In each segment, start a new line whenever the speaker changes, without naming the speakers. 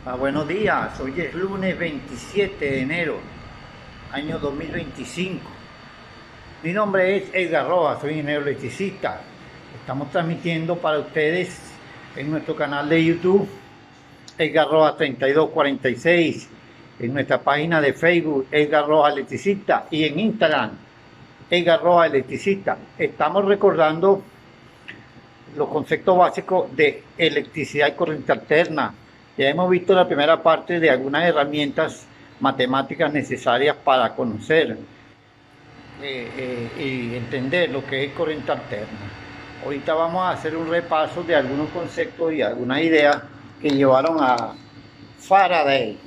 Buenos días, hoy es lunes 27 de enero, año 2025. Mi nombre es Edgar Rojas, soy ingeniero electricista. Estamos transmitiendo para ustedes en nuestro canal de YouTube, Edgar Rojas 3246, en nuestra página de Facebook, Edgar Rojas Electricista, y en Instagram, Edgar Rojas Electricista. Estamos recordando los conceptos básicos de electricidad y corriente alterna. Ya hemos visto la primera parte de algunas herramientas matemáticas necesarias para conocer y entender lo que es corriente alterna. Ahorita vamos a hacer un repaso de algunos conceptos y algunas ideas que llevaron a Faraday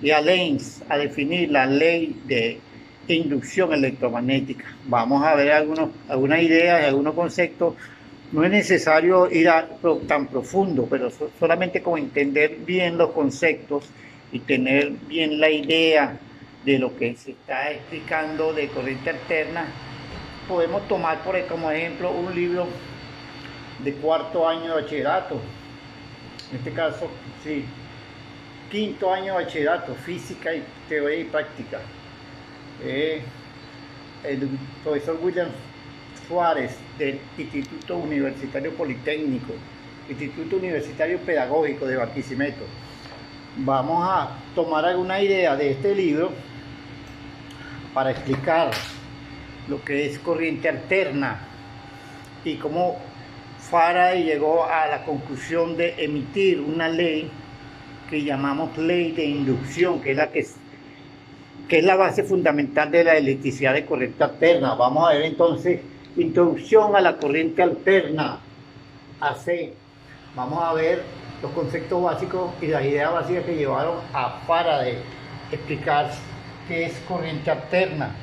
y a Lenz a definir la ley de inducción electromagnética. Vamos a ver algunas ideas y algunos conceptos. No es necesario ir tan profundo, pero solamente con entender bien los conceptos y tener bien la idea de lo que se está explicando de corriente alterna, podemos tomar como ejemplo un libro de cuarto año de bachillerato, en este caso, sí, quinto año de bachillerato, física y teoría y práctica. El profesor William Suárez del Instituto Universitario Politécnico, Instituto Universitario Pedagógico de Barquisimeto. Vamos a tomar alguna idea de este libro para explicar lo que es corriente alterna y cómo Faraday llegó a la conclusión de emitir una ley que llamamos ley de inducción, que es la base fundamental de la electricidad de corriente alterna. Vamos a ver entonces introducción a la corriente alterna, AC. Vamos a ver los conceptos básicos y las ideas básicas que llevaron a Faraday a explicar qué es corriente alterna.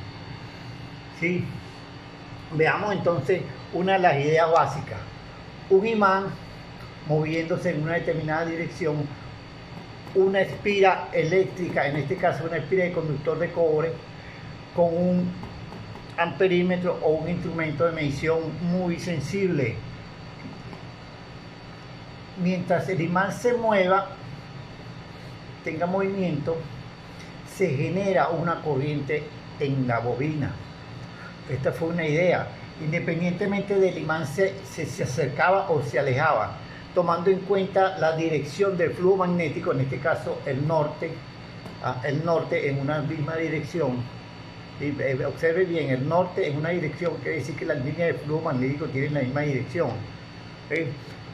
¿Sí? Veamos entonces una de las ideas básicas. Un imán moviéndose en una determinada dirección, una espira eléctrica, en este caso una espira de conductor de cobre, con un amperímetro o un instrumento de medición muy sensible. Mientras el imán se mueva, tenga movimiento, se genera una corriente en la bobina. Esta fue una idea. Independientemente del imán se acercaba o se alejaba, tomando en cuenta la dirección del flujo magnético, en este caso el norte en una misma dirección. Observe bien, el norte en una dirección quiere decir que las líneas de flujo magnético tienen la misma dirección,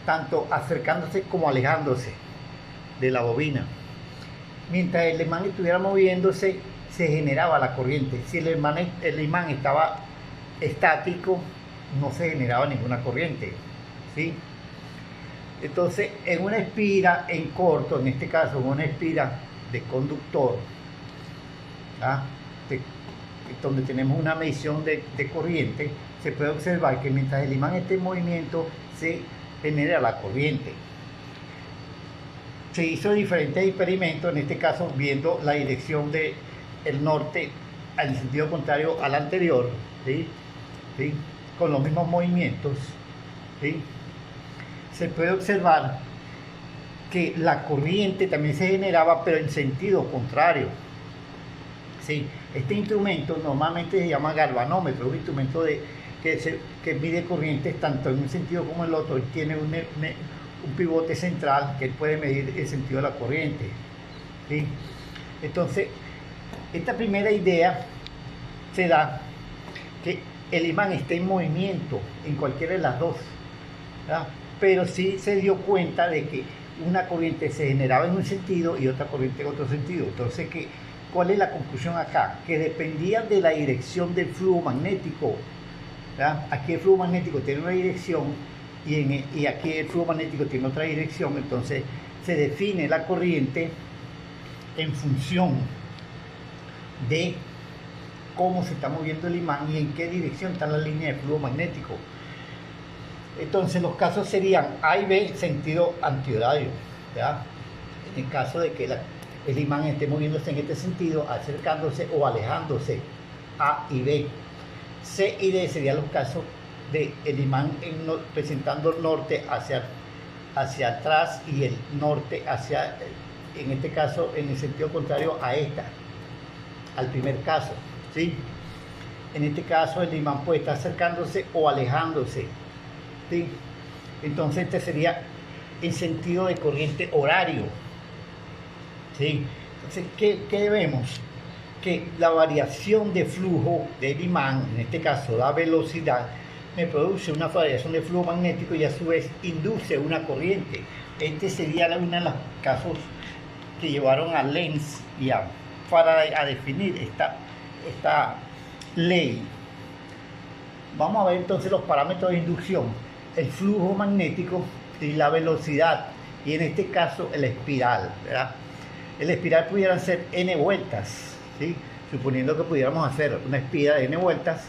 tanto acercándose como alejándose de la bobina. Mientras el imán estuviera moviéndose, se generaba la corriente. Si el imán estaba estático, no se generaba ninguna corriente, ¿sí? Entonces, en una espira en corto, en este caso, en una espira de conductor, donde tenemos una medición de corriente, se puede observar que mientras el imán esté en movimiento, se genera la corriente. Se hizo diferentes experimentos, en este caso viendo la dirección del norte al sentido contrario al anterior, ¿sí? ¿Sí? Con los mismos movimientos, ¿sí? Se puede observar que la corriente también se generaba, pero en sentido contrario. ¿Sí? Este instrumento normalmente se llama galvanómetro, un instrumento que mide corrientes tanto en un sentido como en el otro. Tiene un pivote central que puede medir el sentido de la corriente, ¿sí? Entonces, esta primera idea se da que el imán esté en movimiento en cualquiera de las dos, ¿verdad? Pero sí se dio cuenta de que una corriente se generaba en un sentido y otra corriente en otro sentido. Entonces, ¿cuál es la conclusión acá? Que dependía de la dirección del flujo magnético, ¿verdad? Aquí el flujo magnético tiene una dirección y aquí el flujo magnético tiene otra dirección. Entonces se define la corriente en función de cómo se está moviendo el imán y en qué dirección está la línea de flujo magnético. Entonces los casos serían A y B sentido antihorario, ¿verdad? En el caso de que el imán esté moviéndose en este sentido, acercándose o alejándose, A y B. C y D serían los casos de el imán presentando el norte hacia atrás y el norte hacia en este caso en el sentido contrario a esta, al primer caso, ¿sí? En este caso el imán puede estar acercándose o alejándose, ¿sí? Entonces este sería en sentido de corriente horario, ¿sí? Entonces, ¿qué vemos? Que la variación de flujo del imán, en este caso la velocidad, me produce una variación de flujo magnético y a su vez induce una corriente. Este sería uno de los casos que llevaron a Lenz y a Faraday a definir esta ley. Vamos a ver entonces los parámetros de inducción: el flujo magnético y la velocidad, y en este caso el espiral, ¿verdad? El espiral pudieran ser n vueltas, ¿sí? Suponiendo que pudiéramos hacer una espiral de n vueltas,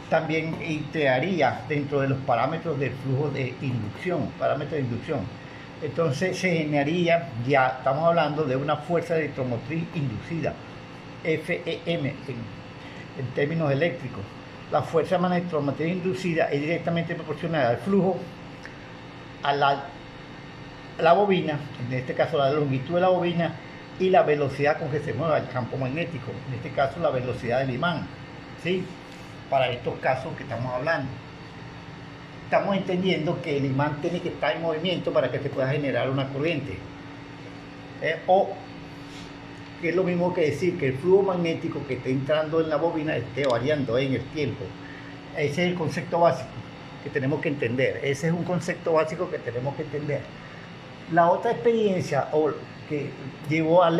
también integraría dentro de los parámetros del flujo de inducción, parámetros de inducción. Entonces se generaría, ya estamos hablando de una fuerza electromotriz inducida, FEM en términos eléctricos. La fuerza electromotriz inducida es directamente proporcional al flujo, a la bobina, en este caso la longitud de la bobina, y la velocidad con que se mueva el campo magnético, en este caso la velocidad del imán, ¿sí? Para estos casos que estamos hablando, estamos entendiendo que el imán tiene que estar en movimiento para que se pueda generar una corriente, o que es lo mismo que decir que el flujo magnético que esté entrando en la bobina esté variando en el tiempo. Ese es el concepto básico que tenemos que entender. Ese es un concepto básico que tenemos que entender. La otra experiencia que llevó a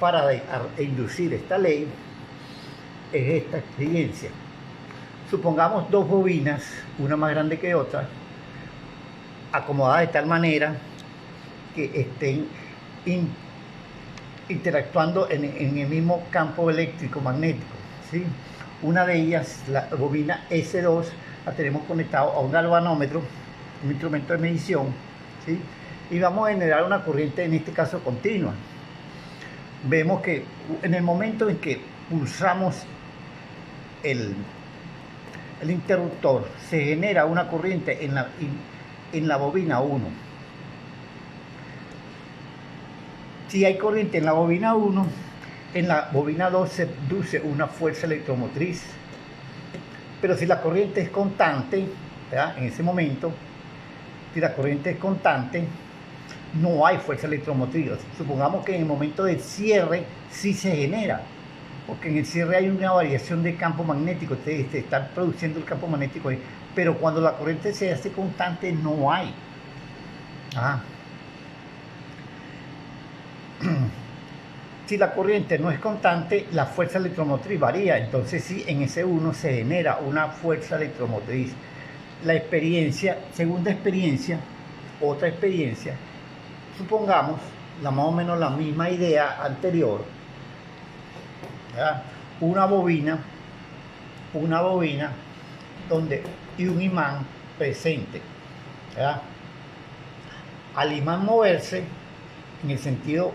Faraday a inducir esta ley es esta experiencia. Supongamos dos bobinas, una más grande que otra, acomodadas de tal manera que estén interactuando en el mismo campo eléctrico magnético, ¿sí? Una de ellas, la bobina S2, la tenemos conectado a un galvanómetro, un instrumento de medición, ¿sí? Y vamos a generar una corriente, en este caso continua. Vemos que en el momento en que pulsamos el interruptor, se genera una corriente en la bobina 1. Si hay corriente en la bobina 1, en la bobina 2 se produce una fuerza electromotriz. Pero si la corriente es constante, ¿verdad? En ese momento, si la corriente es constante, no hay fuerza electromotriz. Supongamos que en el momento del cierre sí se genera, porque en el cierre hay una variación de campo magnético, se está produciendo el campo magnético ahí, pero cuando la corriente se hace constante no hay. Si la corriente no es constante, la fuerza electromotriz varía, entonces sí, en ese 1 se genera una fuerza electromotriz. La experiencia, segunda experiencia, otra experiencia, supongamos más o menos la misma idea anterior, ¿verdad? Una bobina y un imán presente, ¿verdad? Al imán moverse en el sentido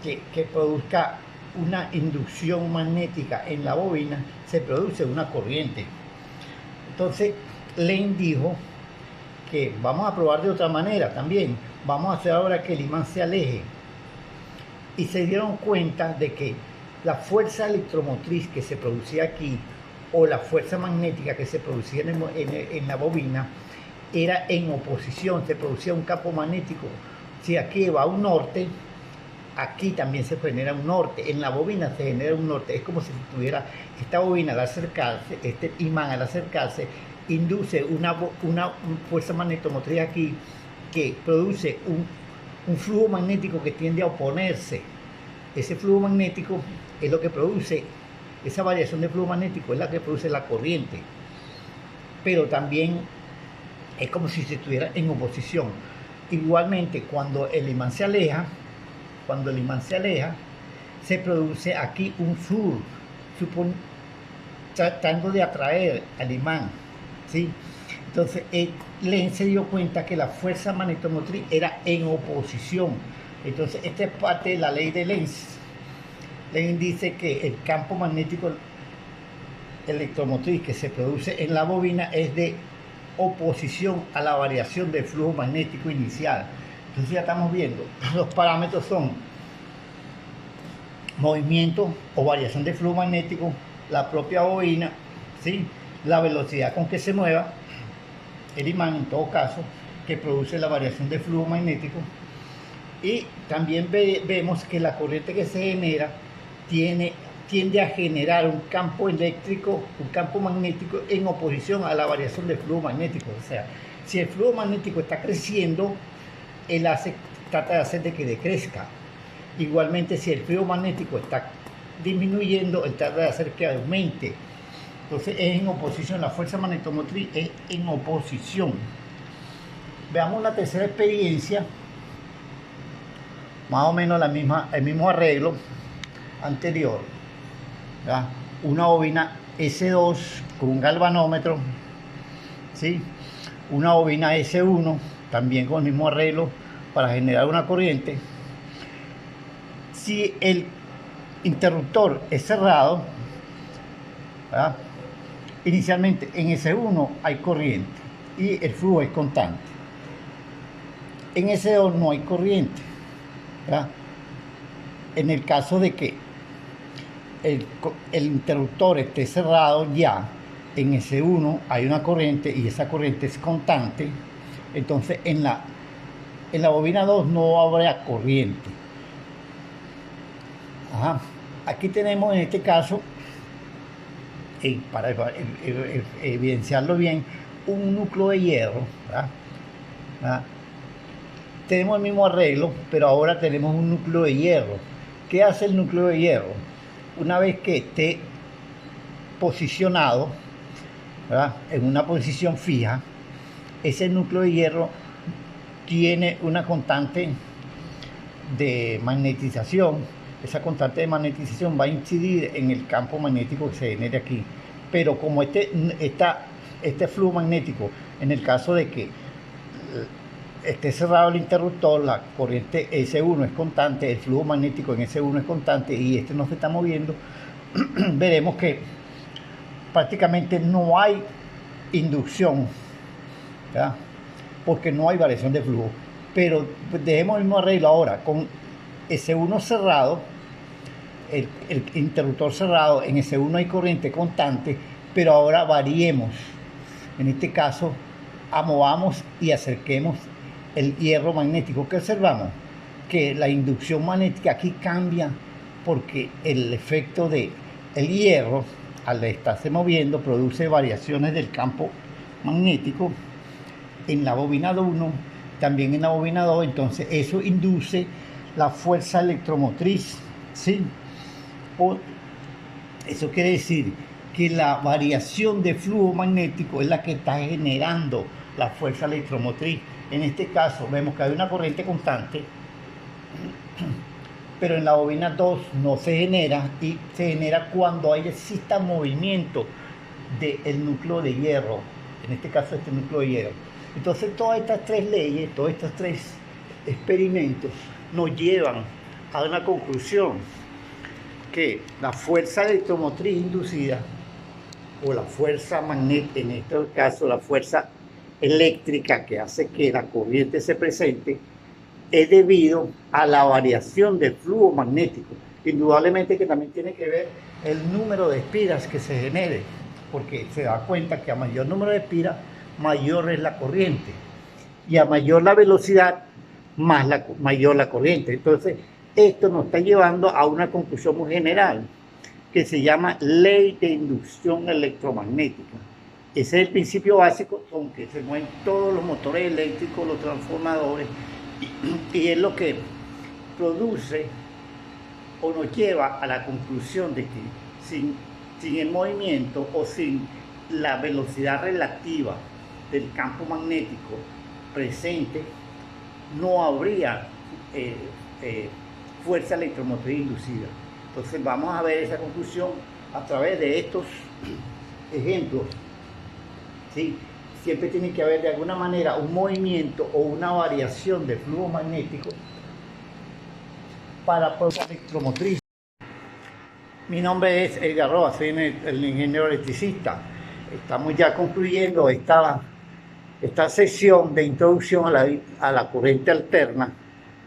que produzca una inducción magnética en la bobina, se produce una corriente. Entonces Lenz dijo que vamos a probar de otra manera también. Vamos a hacer ahora que el imán se aleje. Y se dieron cuenta de que la fuerza electromotriz que se producía aquí, o la fuerza magnética que se producía en la bobina, era en oposición, se producía un campo magnético. Si aquí va un norte, aquí también se genera un norte, en la bobina se genera un norte. Es como si tuviera esta bobina al acercarse, este imán al acercarse, induce una fuerza magnetomotriz aquí que produce un flujo magnético que tiende a oponerse. Ese flujo magnético es lo que produce, esa variación de flujo magnético es la que produce la corriente. Pero también es como si se estuviera en oposición. Igualmente, cuando el imán se aleja, se produce aquí un flujo, tratando de atraer al imán, ¿sí? Entonces, Lenz se dio cuenta que la fuerza magnetomotriz era en oposición. Entonces, esta es parte de la ley de Lenz. Lenz dice que el campo magnético electromotriz que se produce en la bobina es de oposición a la variación del flujo magnético inicial. Entonces ya estamos viendo, los parámetros son movimiento o variación de flujo magnético, la propia bobina, ¿sí? La velocidad con que se mueva, el imán en todo caso, que produce la variación de flujo magnético. Y también vemos que la corriente que se genera tiende a generar un campo eléctrico, un campo magnético en oposición a la variación de flujo magnético. O sea, si el flujo magnético está creciendo, él trata de hacer de que decrezca. Igualmente, si el flujo magnético está disminuyendo, él trata de hacer que aumente. Entonces es en oposición, la fuerza magnetomotriz es en oposición. Veamos la tercera experiencia, más o menos el mismo arreglo anterior, ¿verdad? Una bobina S2 con un galvanómetro, ¿sí? Una bobina S1 también con el mismo arreglo para generar una corriente. Si el interruptor es cerrado, ¿verdad? Inicialmente en S1 hay corriente y el flujo es constante. En S2 no hay corriente, ¿verdad? En el caso de que el interruptor esté cerrado, ya en S1 hay una corriente y esa corriente es constante. Entonces en la bobina 2 no habrá corriente. Ajá. Aquí tenemos en este caso, para evidenciarlo bien, un núcleo de hierro, ¿verdad? ¿verdad? Tenemos el mismo arreglo, pero ahora tenemos un núcleo de hierro. ¿Qué hace el núcleo de hierro? Una vez que esté posicionado, ¿verdad?, en una posición fija, ese núcleo de hierro tiene una constante de magnetización. Esa constante de magnetización va a incidir en el campo magnético que se genere aquí. Pero como este flujo magnético, en el caso de que esté cerrado el interruptor, la corriente S1 es constante, el flujo magnético en S1 es constante y este no se está moviendo, veremos que prácticamente no hay inducción, ¿verdad?, porque no hay variación de flujo. Pero dejemos el mismo arreglo ahora con S1 cerrado, el interruptor cerrado. En S1 hay corriente constante, pero ahora variemos, en este caso movamos y acerquemos el hierro magnético. ¿Qué observamos? Que la inducción magnética aquí cambia porque el efecto del hierro, al estarse moviendo, produce variaciones del campo magnético en la bobina 1, también en la bobina 2. Entonces eso induce la fuerza electromotriz, ¿sí? Eso quiere decir que la variación de flujo magnético es la que está generando la fuerza electromotriz. En este caso vemos que hay una corriente constante, pero en la bobina 2 no se genera, y se genera cuando exista movimiento del núcleo de hierro, en este caso este núcleo de hierro. Entonces todas estas tres leyes, todos estos tres experimentos nos llevan a una conclusión, que la fuerza electromotriz inducida, o la fuerza magnética, en este caso la fuerza eléctrica que hace que la corriente se presente, es debido a la variación del flujo magnético. Indudablemente que también tiene que ver el número de espiras que se genere, porque se da cuenta que a mayor número de espiras, mayor es la corriente, y a mayor la velocidad, mayor la corriente. Entonces esto nos está llevando a una conclusión muy general, que se llama ley de inducción electromagnética. Ese es el principio básico con que se mueven todos los motores eléctricos, los transformadores, y es lo que produce o nos lleva a la conclusión de que sin el movimiento o sin la velocidad relativa del campo magnético presente, no habría fuerza electromotriz inducida. Entonces vamos a ver esa conclusión a través de estos ejemplos, ¿sí? Siempre tiene que haber de alguna manera un movimiento o una variación de flujo magnético para la electromotriz. Mi nombre es Edgar Roa, soy el ingeniero electricista. Estamos ya concluyendo esta esta sesión de introducción a la corriente alterna.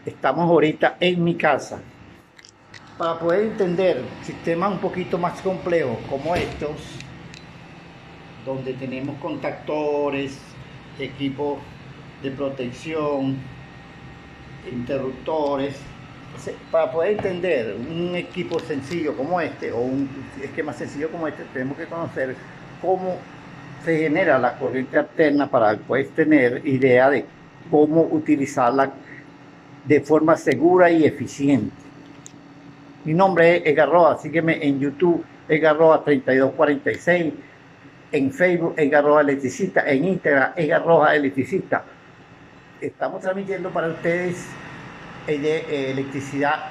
Estamos ahorita en mi casa. Para poder entender sistemas un poquito más complejos como estos, donde tenemos contactores, equipos de protección, interruptores, para poder entender un equipo sencillo como este o un esquema sencillo como este, tenemos que conocer cómo se genera la corriente alterna para después tener idea de cómo utilizarla de forma segura y eficiente. Mi nombre es Edgar Rojas, sígueme en YouTube, Edgar Rojas 3246, en Facebook, Edgar Rojas Electricista, en Instagram, Edgar Rojas Electricista. Estamos transmitiendo para ustedes electricidad,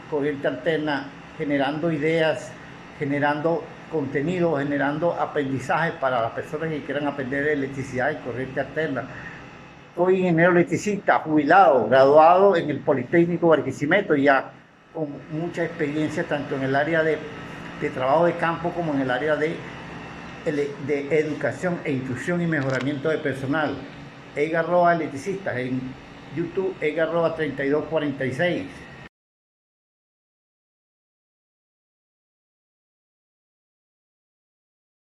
corriente alterna, generando ideas, generando contenido, generando aprendizaje para las personas que quieran aprender electricidad y corriente alterna. Soy ingeniero electricista, jubilado, graduado en el Politécnico Barquisimeto, ya con mucha experiencia tanto en el área de trabajo de campo como en el área de educación e instrucción y mejoramiento de personal. Edgar Rojas Electricista, en YouTube Edgar Rojas 3246.